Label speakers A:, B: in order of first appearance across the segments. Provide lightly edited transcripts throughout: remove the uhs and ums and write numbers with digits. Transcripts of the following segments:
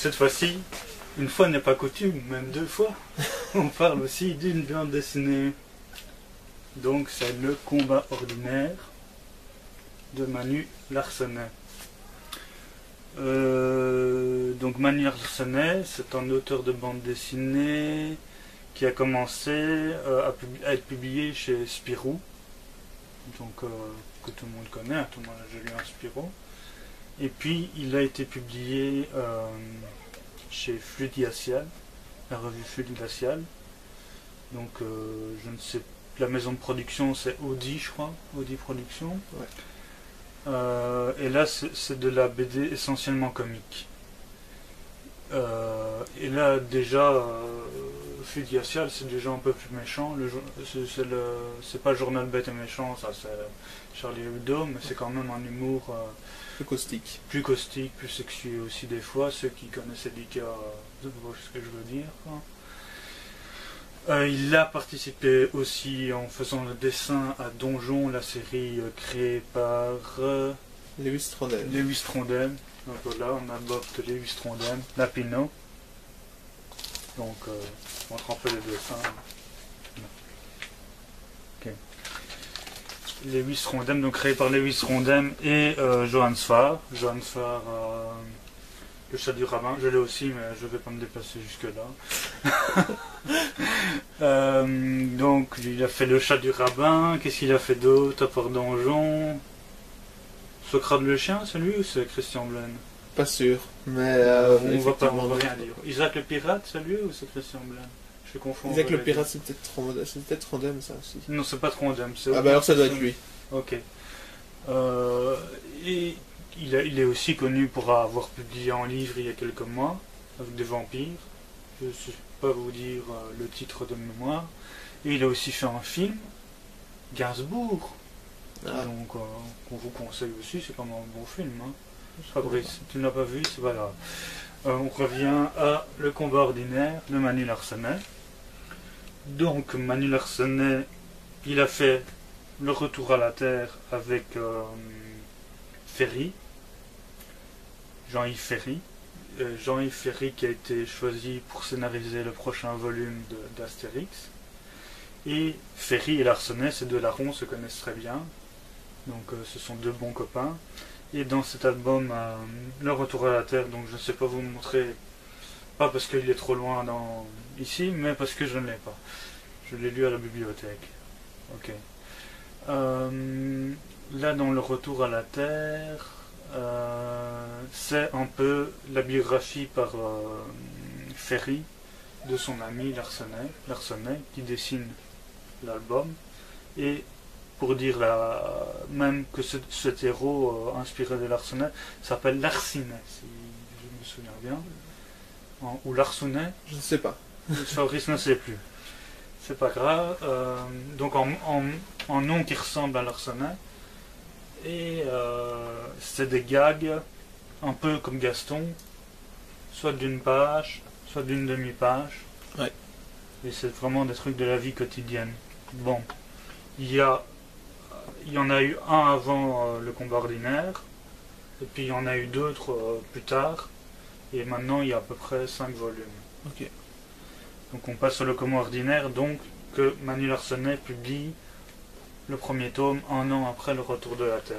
A: cette fois-ci, une fois n'est pas coutume, même 2 fois, on parle aussi d'une bande dessinée. Donc c'est Le combat ordinaire de Manu Larsenet. Donc Manu Larsenet, c'est un auteur de bande dessinée qui a commencé à être publié chez Spirou, donc que tout le monde connaît, tout le monde a déjà lu un Spirou. Et puis il a été publié chez Fluidiacial, la revue Fluidiacial. Donc je ne sais, la maison de production c'est Audi, je crois, Audi Productions.
B: Ouais.
A: Et là c'est de la BD essentiellement comique. Et là déjà Fluidiacial c'est déjà un peu plus méchant. C'est pas le journal bête et méchant, ça c'est Charlie Hebdo, mais c'est quand même un humour
B: Plus caustique.
A: Plus caustique, plus sexué aussi des fois. Ceux qui connaissent Edika voient ce que je veux dire, quoi. Il a participé aussi en faisant le dessin à Donjon, la série créée par
B: Lewis Trondheim.
A: Lewis Trondheim. Donc voilà, on adopte Lewis Trondheim, Lapino. Donc je montre un peu les dessins. Ok. Lewis Trondheim, donc créé par Lewis Trondheim et Johan Sfar. Johan Sfar, le chat du rabbin, je l'ai aussi, mais je ne vais pas me déplacer jusque-là. Donc, il a fait le chat du rabbin. Qu'est-ce qu'il a fait d'autre à part Donjon? Socrate le chien, c'est lui ou c'est Christian Blaine?
B: Pas sûr, mais
A: on va rien dire. Isaac le pirate, c'est lui ou c'est Christian Blaine? Je confonds.
B: Isaac le pirate, c'est peut-être Trondheim, ça aussi.
A: Non, c'est pas Trondheim.
B: Ah bah alors ça doit être lui.
A: Ok. Et il est aussi connu pour avoir publié un livre il y a quelques mois, avec des vampires. Je ne sais pas vous dire le titre de mémoire. Et il a aussi fait un film, Gainsbourg.
B: Ah.
A: Donc, qu'on vous conseille aussi, c'est quand même un bon film. Hein. Fabrice, tu ne l'as pas vu, c'est pas grave. On revient à Le combat ordinaire de Manu Larsenet. Donc, Manu Larsenet, il a fait Le retour à la Terre avec Ferry, Jean-Yves Ferry. Jean-Yves Ferry qui a été choisi pour scénariser le prochain volume d'Astérix. Et Ferry et Larsenet, ces deux larrons se connaissent très bien. Donc ce sont deux bons copains. Et dans cet album, Le retour à la Terre, donc je ne sais pas vous montrer, pas parce qu'il est trop loin ici, mais parce que je ne l'ai pas. Je l'ai lu à la bibliothèque. Ok. Là, dans Le retour à la Terre, c'est un peu la biographie par Ferry de son ami Larsenet qui dessine l'album. Et pour dire même que cet héros inspiré de Larsenet s'appelle Larsinet, si je me souviens bien. Ou Larsounet.
B: Je ne sais pas.
A: Fabrice ne sait plus. C'est pas grave. Donc en nom qui ressemble à Larsenet. Et c'est des gags un peu comme Gaston, soit d'une page, soit d'une demi-page.
B: Ouais.
A: Et c'est vraiment des trucs de la vie quotidienne. Bon, il y en a eu un avant Le combat ordinaire, et puis il y en a eu d'autres plus tard, et maintenant il y a à peu près 5 volumes.
B: Ok.
A: Donc on passe sur Le combat ordinaire, donc que Manu Larsenet publie le premier tome 1 an après Le retour de la Terre.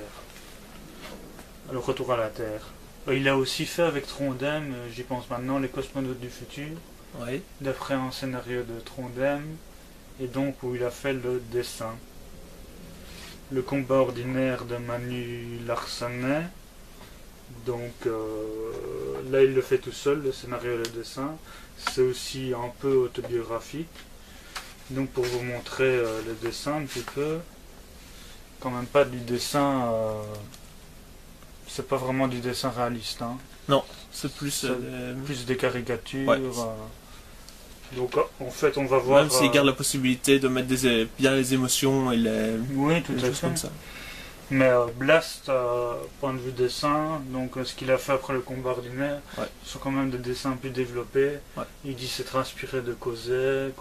A: Le retour à la Terre. Il a aussi fait avec Trondheim, j'y pense maintenant, Les cosmonautes du futur,
B: Oui.
A: d'après un scénario de Trondheim, et donc où il a fait le dessin. Le combat ordinaire de Manu Larsenet, donc là il le fait tout seul, le scénario et le dessin. C'est aussi un peu autobiographique. Donc pour vous montrer le dessin un petit peu, quand même pas du dessin, c'est pas vraiment du dessin réaliste. Hein.
B: Non, c'est plus...
A: plus des caricatures.
B: Ouais.
A: Donc en fait on va voir...
B: Même s'il garde la possibilité de mettre bien les émotions et
A: oui, tout
B: les
A: à
B: choses
A: fait.
B: comme ça.
A: Mais Blast, point de vue dessin, donc ce qu'il a fait après Le combat ordinaire,
B: Ouais.
A: ce sont quand même des dessins plus développés.
B: Ouais.
A: Il dit s'être inspiré de Cosset,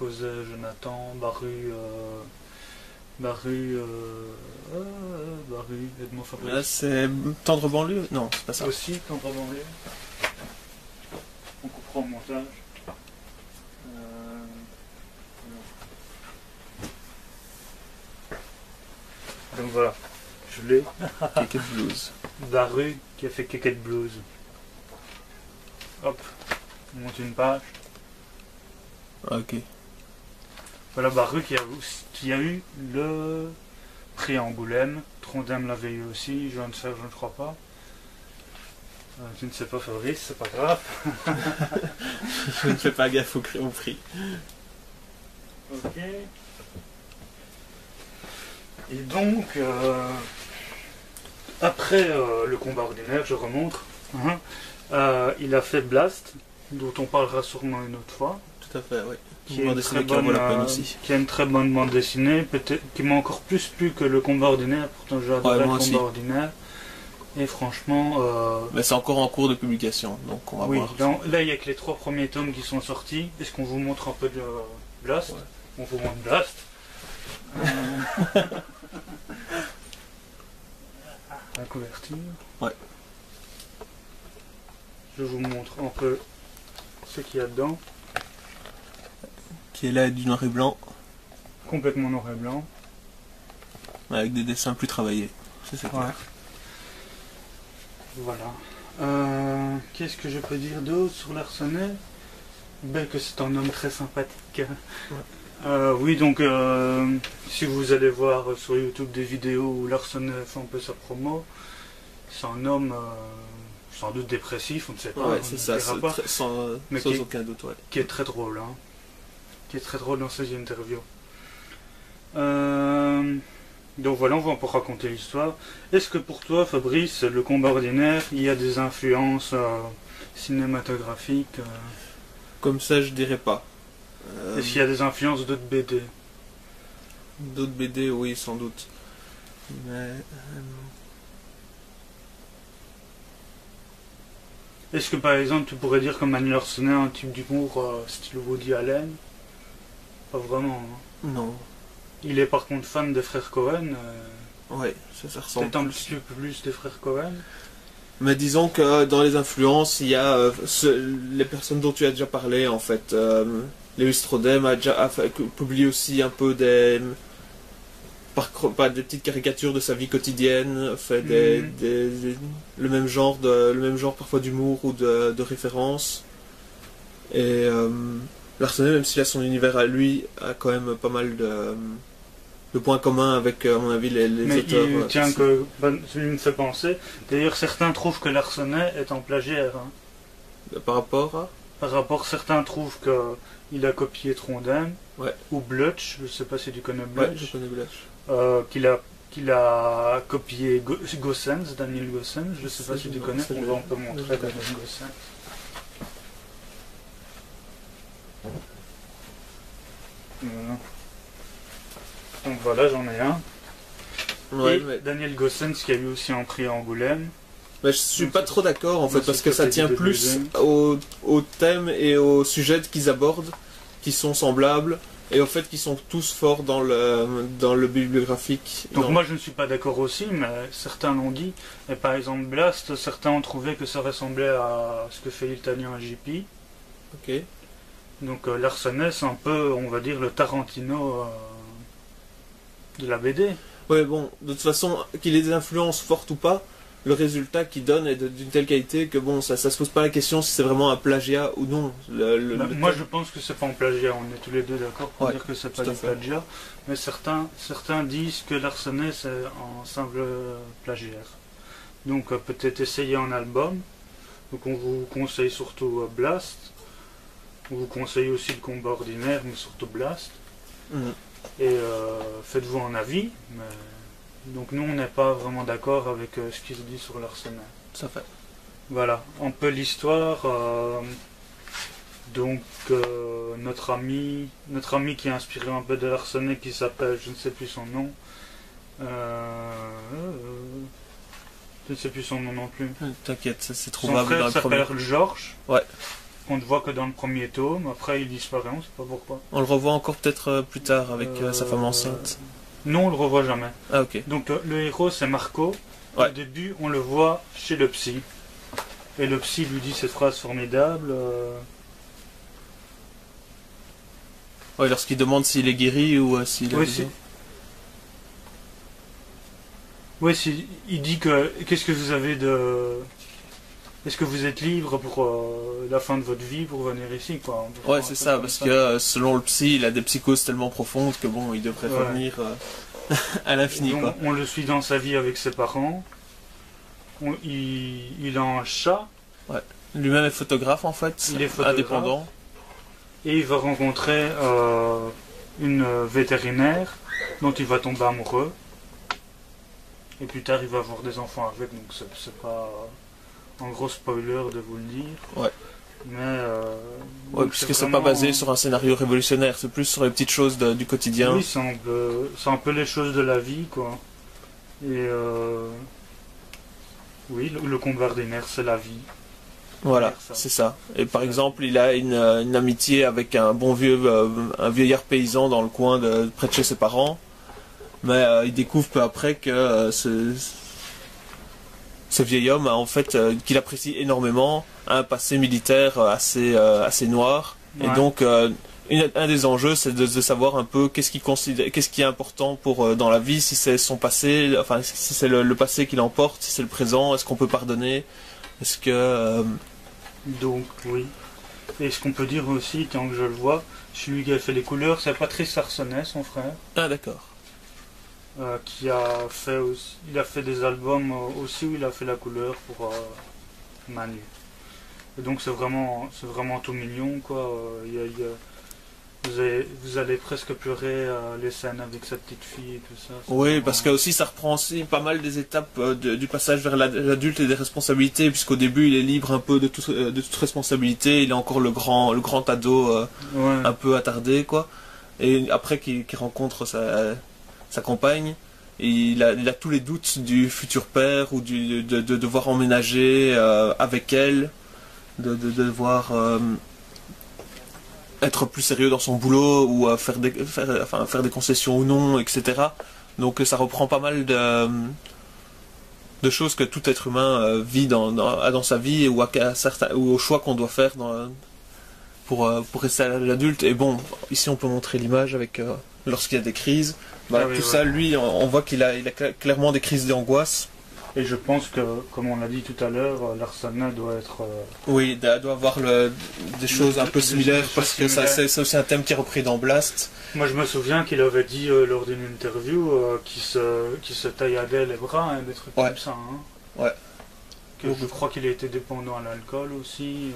A: Jonathan, Barru, Edmond Fabrice.
B: Là, c'est Tendre banlieue. Non, c'est pas ça.
A: Aussi, Tendre banlieue. davantage. Donc voilà, je l'ai.
B: Keket Blues.
A: Baru qui a fait Keket Blues. Hop, on monte une page.
B: Ah, ok.
A: Voilà Baru qui a eu le prix à Angoulême. Trondheim l'avait eu aussi, je ne crois pas. Je ne sais pas Fabrice, c'est pas grave.
B: Je ne fais pas gaffe au prix.
A: Ok. Et donc, après le combat ordinaire, je remonte. Hein, il a fait Blast, dont on parlera sûrement une autre fois.
B: Tout à fait, oui.
A: Qui a une très bonne bande dessinée, peut-être qui m'a encore plus plu que le combat ordinaire. Pourtant, j'ai adoré le combat ordinaire. Et franchement...
B: Mais c'est encore en cours de publication, donc on va voir.
A: Là, il n'y a que les 3 premiers tomes qui sont sortis. Est-ce qu'on vous montre un peu de Blast? Ouais. On vous montre Blast. La couverture.
B: Ouais.
A: Je vous montre un peu ce qu'il y a dedans.
B: Qui est là du noir et blanc.
A: Complètement noir et blanc.
B: Avec des dessins plus travaillés. C'est ça.
A: Ouais. Voilà. Qu'est-ce que je peux dire d'autre sur Larsonnet? Ben, que c'est un homme très sympathique. Ouais. Oui, donc si vous allez voir sur YouTube des vidéos où Larsonnet fait un peu sa promo, c'est un homme sans doute dépressif, on ne sait pas.
B: Ouais, c'est ça, sans aucun doute. Ouais.
A: Qui est très drôle, hein. Qui est très drôle dans ses interviews. Donc voilà, on va un peu raconter l'histoire. Est-ce que pour toi, Fabrice, le combat ordinaire, il y a des influences cinématographiques
B: Comme ça, je dirais pas.
A: Est-ce qu'il y a des influences d'autres BD?
B: D'autres BD, oui, sans doute. Mais...
A: Est-ce que par exemple, tu pourrais dire que Manu Larsonnet a un type d'humour style Woody Allen? Pas vraiment. Hein.
B: Non.
A: Il est par contre fan des frères Cohen.
B: Ouais, ça ressemble.
A: Peut-être un petit peu plus des frères Cohen.
B: Mais disons que dans les influences, il y a les personnes dont tu as déjà parlé, en fait. Lewis Strodem a publié aussi un peu des petites caricatures de sa vie quotidienne, fait le même genre parfois d'humour ou de référence. Et Larsonnet, même s'il a son univers à lui, a quand même pas mal de points communs avec, à mon avis, les auteurs.
A: Tiens, que tu me fais penser. D'ailleurs, certains trouvent que Larsonnet est en plagiaire. Hein.
B: Par rapport,
A: certains trouvent qu'il a copié Trondheim.
B: Ouais.
A: Ou Blutch, je sais pas si tu connais Blutch.
B: Ouais, je connais Blutch.
A: Qu'il a copié Gossens, Daniel Gossens, je sais pas si tu connais. On va un peu montrer Daniel Gossens. Voilà. Donc voilà, j'en ai un.
B: Ouais,
A: et Daniel Gossens qui a eu aussi un prix à Angoulême.
B: Mais je suis pas trop d'accord en fait, parce que ça tient plus au thème et au sujet qu'ils abordent, qui sont semblables, et au fait qu'ils sont tous forts dans le bibliographique.
A: Donc moi je ne suis pas d'accord aussi, mais certains l'ont dit. Et par exemple Blast, certains ont trouvé que ça ressemblait à ce que fait l'italien JP.
B: Ok.
A: Donc Larsonnet, c'est un peu, on va dire, le Tarantino de la BD.
B: Ouais, bon, de toute façon, qu'il ait des influences fortes ou pas, le résultat qu'il donne est d'une telle qualité que bon, ça se pose pas la question si c'est vraiment un plagiat ou non.
A: Moi je pense que c'est pas un plagiat, on est tous les deux d'accord pour dire que c'est pas du plagiat, mais certains disent que Larsonnet c'est un simple plagiaire. Donc peut-être essayer un album, donc on vous conseille surtout Blast, on vous conseille aussi le combat ordinaire, mais surtout Blast. Et faites-vous un avis, mais... Donc nous on n'est pas vraiment d'accord avec ce qui se dit sur Larsonnet.
B: Ça fait.
A: Voilà, un peu l'histoire. Donc notre ami qui a inspiré un peu de Larsonnet, qui s'appelle, je ne sais plus son nom. Je ne sais plus son nom non plus.
B: T'inquiète, c'est trouvable
A: dans le premier.
B: Son frère
A: s'appelle Georges.
B: Ouais.
A: On ne voit que dans le premier tome, après il disparaît, on ne sait pas pourquoi.
B: On le revoit encore peut-être plus tard avec sa femme enceinte.
A: Non, on le revoit jamais.
B: Ah ok.
A: Donc le héros c'est Marco.
B: Ouais.
A: Au début on le voit chez le psy. Et le psy lui dit cette phrase formidable.
B: Ouais, lorsqu'il demande s'il est guéri ou s'il a
A: Oui,
B: besoin.
A: il dit que qu'est-ce que vous avez de... Est-ce que vous êtes libre pour la fin de votre vie pour venir ici, quoi?
B: Ouais, c'est ça, parce que selon le psy, il a des psychoses tellement profondes que bon, il devrait revenir à l'infini,
A: Donc,
B: quoi.
A: on le suit dans sa vie avec ses parents. Il a un chat.
B: Ouais. Lui-même est photographe en fait,
A: Il est photographe.
B: indépendant.
A: Et il va rencontrer une vétérinaire dont il va tomber amoureux. Et plus tard, il va avoir des enfants avec, donc c'est pas un gros spoiler de vous le dire.
B: Ouais.
A: Mais
B: Ouais, puisque c'est pas basé sur un scénario révolutionnaire, c'est plus sur les petites choses du quotidien.
A: Oui, c'est un peu les choses de la vie, quoi. Et oui, le combat ordinaire, c'est la vie.
B: Voilà, c'est ça. Et par exemple, il a une amitié avec un un vieillard paysan dans le coin près de chez ses parents. Mais il découvre peu après que ce vieil homme, en fait, qu'il apprécie énormément, a un passé militaire assez noir.
A: Ouais.
B: Et donc, un des enjeux, c'est de savoir un peu qu'est-ce qui est important dans la vie, si c'est son passé, enfin, si c'est le passé qui l'emporte, si c'est le présent, est-ce qu'on peut pardonner, est-ce que...
A: Donc, oui. Et ce qu'on peut dire aussi, tant que je le vois, celui qui a fait les couleurs, c'est Patrice Arsenet, son frère.
B: Ah, d'accord.
A: Qui a fait aussi, il a fait des albums aussi où il a fait la couleur pour Manu. Et donc c'est vraiment tout mignon, quoi. Vous allez presque pleurer les scènes avec sa petite fille et tout ça.
B: Oui,
A: vraiment...
B: parce que aussi ça reprend aussi pas mal des étapes du passage vers l'adulte et des responsabilités, puisqu'au début il est libre un peu de toute responsabilité, il est encore le grand ado un peu attardé, quoi. Et après qu'il rencontre sa compagne, il a tous les doutes du futur père ou de devoir emménager avec elle, de devoir être plus sérieux dans son boulot ou faire des concessions ou non, etc. Donc ça reprend pas mal de choses que tout être humain vit dans sa vie ou aux choix qu'on doit faire pour rester à l'adulte. Et bon, ici on peut montrer l'image avec lorsqu'il y a des crises. Ça, lui, on voit qu'il a clairement des crises d'angoisse.
A: Et je pense que, comme on l'a dit tout à l'heure, l'Arsenet doit être...
B: Oui, doit avoir des choses un peu similaires, parce que c'est aussi un thème qui est repris dans Blast.
A: Moi, je me souviens qu'il avait dit lors d'une interview qu'il se tailladait les bras, hein, des trucs comme ça. Hein.
B: Ouais.
A: Je crois qu'il a été dépendant à l'alcool aussi.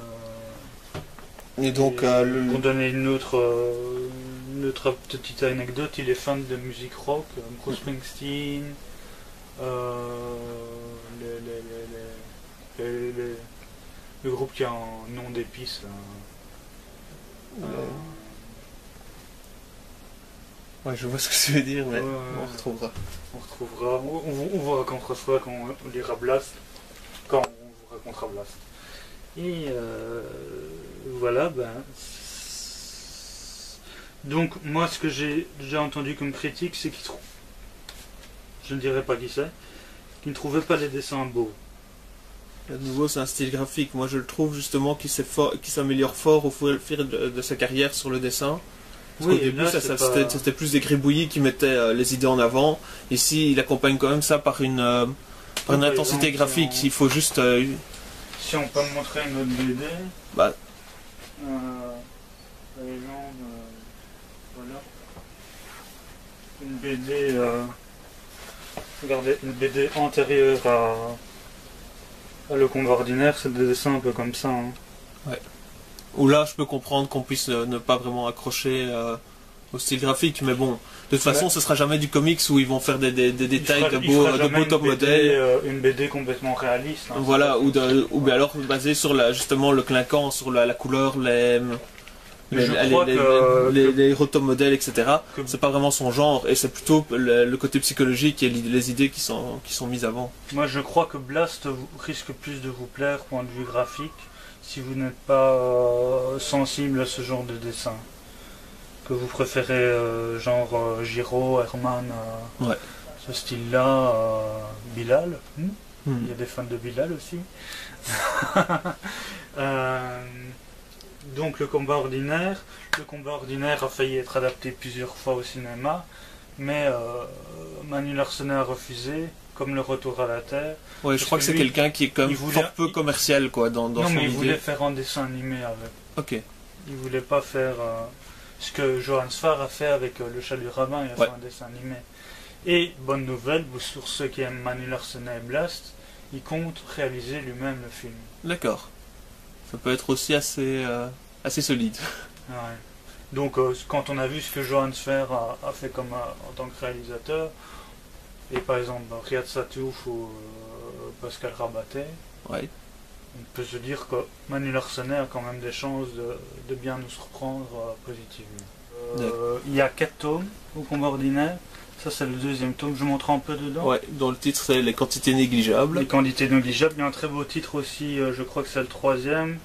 B: Et donc,
A: pour donner une autre petite anecdote, il est fan de musique rock, Bruce Springsteen, le groupe qui a un nom d'épices.
B: Ouais, je vois ce que tu veux dire, mais on retrouvera.
A: On vous racontera ça quand on lira Blast. Quand on vous racontera Blast. Et voilà, donc moi ce que j'ai déjà entendu comme critique, c'est qu'il trouve, je ne dirais pas qui c'est, qu'il ne trouvait pas les dessins beaux.
B: À nouveau, c'est un style graphique. Moi, je le trouve justement qui s'améliore fort au fur de sa carrière sur le dessin. Parce qu'au début, c'était plus des gribouillis qui mettaient les idées en avant. Ici, il accompagne quand même ça par une intensité graphique. Il faut juste...
A: Si on peut me montrer une autre BD...
B: Bah...
A: par exemple... voilà. Une BD... regardez, une BD antérieure à Le Combat Ordinaire, c'est des dessins un peu comme ça. Hein.
B: Ouais. Où là, je peux comprendre qu'on puisse ne pas vraiment accrocher au style graphique, mais bon, de toute façon, ce sera jamais du comics où ils vont faire des détails de beaux top modèles.
A: Une BD complètement réaliste. Hein,
B: voilà, ou alors basé sur justement le clinquant, sur la couleur, les héros top modèles, etc. C'est pas vraiment son genre, et c'est plutôt le côté psychologique et les idées qui sont mises avant.
A: Moi, je crois que Blast risque plus de vous plaire, point de vue graphique, si vous n'êtes pas sensible à ce genre de dessin. Que vous préférez genre Giro, Herman, ce style-là, Bilal. Il y a des fans de Bilal aussi. donc le combat ordinaire a failli être adapté plusieurs fois au cinéma, mais Manu Larsenet a refusé, comme le Retour à la Terre.
B: Ouais, je crois que c'est quelqu'un qui est comme fort peu commercial quoi dans
A: non,
B: son
A: mais il
B: idée.
A: voulait faire un dessin animé avec.
B: Ok.
A: Il voulait pas faire ce que Johann Sfar a fait avec le Chat du Rabbin, il a fait un dessin animé. Et bonne nouvelle, pour ceux qui aiment Manu Larsenet et Blast, il compte réaliser lui-même le film.
B: D'accord. Ça peut être aussi assez solide.
A: Ouais. Donc quand on a vu ce que Johann Sfar a fait comme en tant que réalisateur, et par exemple Riyad Satouf ou Pascal Rabaté,
B: Ouais.
A: on peut se dire que Manu Larsenet a quand même des chances de bien nous surprendre positivement. Il y a 4 tomes au combat ordinaire. Ça c'est le deuxième tome, je montre un peu dedans.
B: Ouais, dont le titre c'est Les quantités négligeables.
A: Les quantités négligeables, il y a un très beau titre aussi, je crois que c'est le troisième,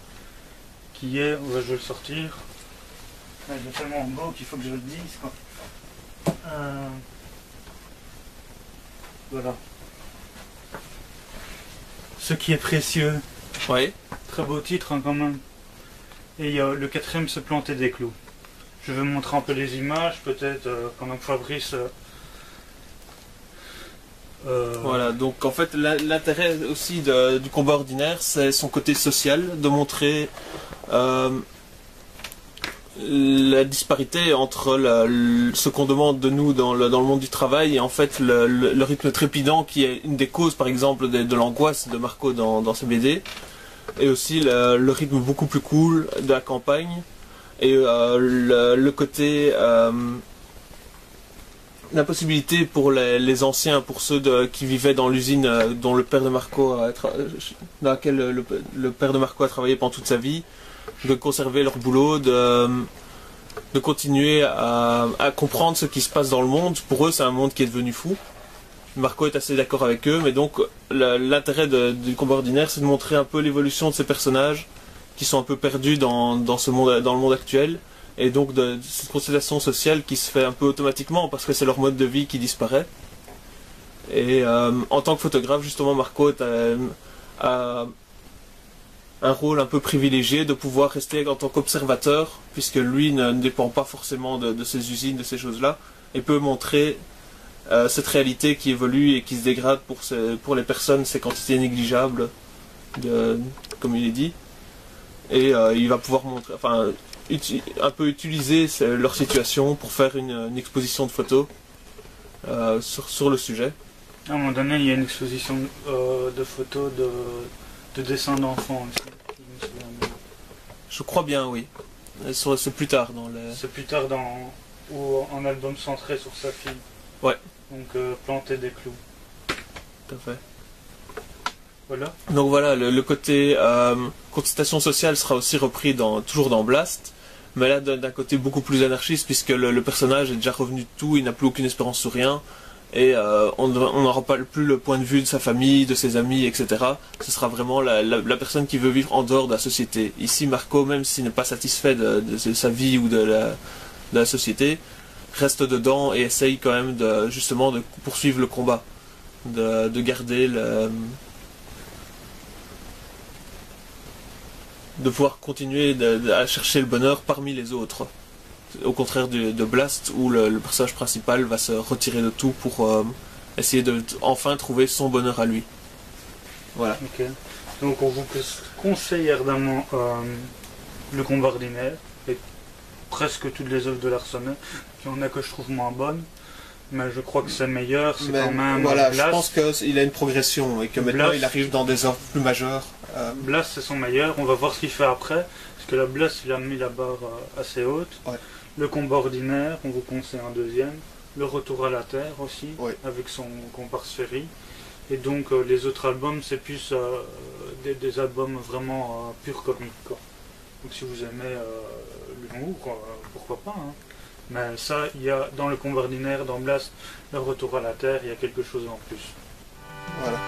A: qui est, je vais le sortir, il est tellement beau qu'il faut que je le dise quoi. Voilà. Ce qui est précieux.
B: Ouais.
A: Très beau titre hein, quand même. Et le quatrième, se planter des clous. Je vais montrer un peu les images, peut-être pendant que Fabrice...
B: Voilà, donc en fait l'intérêt aussi du combat ordinaire, c'est son côté social, de montrer la disparité entre ce qu'on demande de nous dans le monde du travail et en fait le rythme trépidant qui est une des causes par exemple de l'angoisse de Marco dans ses BD, et aussi le rythme beaucoup plus cool de la campagne et le côté... la possibilité pour les anciens, pour ceux qui vivaient dans l'usine dont le père de Marco dans laquelle le père de Marco a travaillé pendant toute sa vie, de conserver leur boulot, de continuer à comprendre ce qui se passe dans le monde. Pour eux, c'est un monde qui est devenu fou. Marco est assez d'accord avec eux, mais donc l'intérêt du combat ordinaire, c'est de montrer un peu l'évolution de ces personnages qui sont un peu perdus dans le monde actuel. Et donc de cette constellation sociale qui se fait un peu automatiquement parce que c'est leur mode de vie qui disparaît. Et en tant que photographe, justement, Marco a un rôle un peu privilégié de pouvoir rester en tant qu'observateur, puisque lui ne dépend pas forcément de ces usines, de ces choses-là, et peut montrer cette réalité qui évolue et qui se dégrade pour les personnes, ces quantités négligeables, comme il est dit. Et il va pouvoir montrer... Enfin, un peu utiliser leur situation pour faire une exposition de photos sur le sujet.
A: À un moment donné, il y a une exposition de photos de dessins d'enfants aussi.
B: Je crois bien, oui. C'est plus tard dans
A: C'est plus tard ou un album centré sur sa fille.
B: Ouais.
A: Donc planter des clous.
B: Tout à fait.
A: Voilà.
B: Donc voilà, le côté contestation sociale sera aussi repris toujours dans Blast, mais là d'un côté beaucoup plus anarchiste, puisque le personnage est déjà revenu de tout, il n'a plus aucune espérance sur rien, et on n'aura pas plus le point de vue de sa famille, de ses amis, etc. Ce sera vraiment la personne qui veut vivre en dehors de la société. Ici, Marco, même s'il n'est pas satisfait de sa vie ou de la société, reste dedans et essaye quand même justement de poursuivre le combat, de garder de pouvoir continuer à chercher le bonheur parmi les autres. Au contraire de Blast, où le personnage principal va se retirer de tout pour essayer de enfin trouver son bonheur à lui. Voilà.
A: Ok. Donc on vous conseille ardemment le combat ordinaire et presque toutes les œuvres de Larsenet. Il y en a que je trouve moins bonnes, mais je crois que c'est meilleur. C'est quand même.
B: Voilà,
A: Blast.
B: Je pense qu'il a une progression et que maintenant il arrive dans des œuvres plus majeures.
A: Blast c'est son meilleur. On va voir ce qu'il fait après, parce que la Blast il a mis la barre assez haute.
B: Ouais.
A: Le combat ordinaire, on vous conseille un deuxième. Le retour à la Terre aussi,
B: Ouais.
A: avec son comparse Ferry. Et donc les autres albums, c'est plus des albums vraiment pur comiques. Quoi. Donc si vous aimez l'humour, pourquoi pas. Hein. Mais ça, il y a dans le combat ordinaire, dans Blast, le retour à la Terre, il y a quelque chose en plus.
B: Voilà.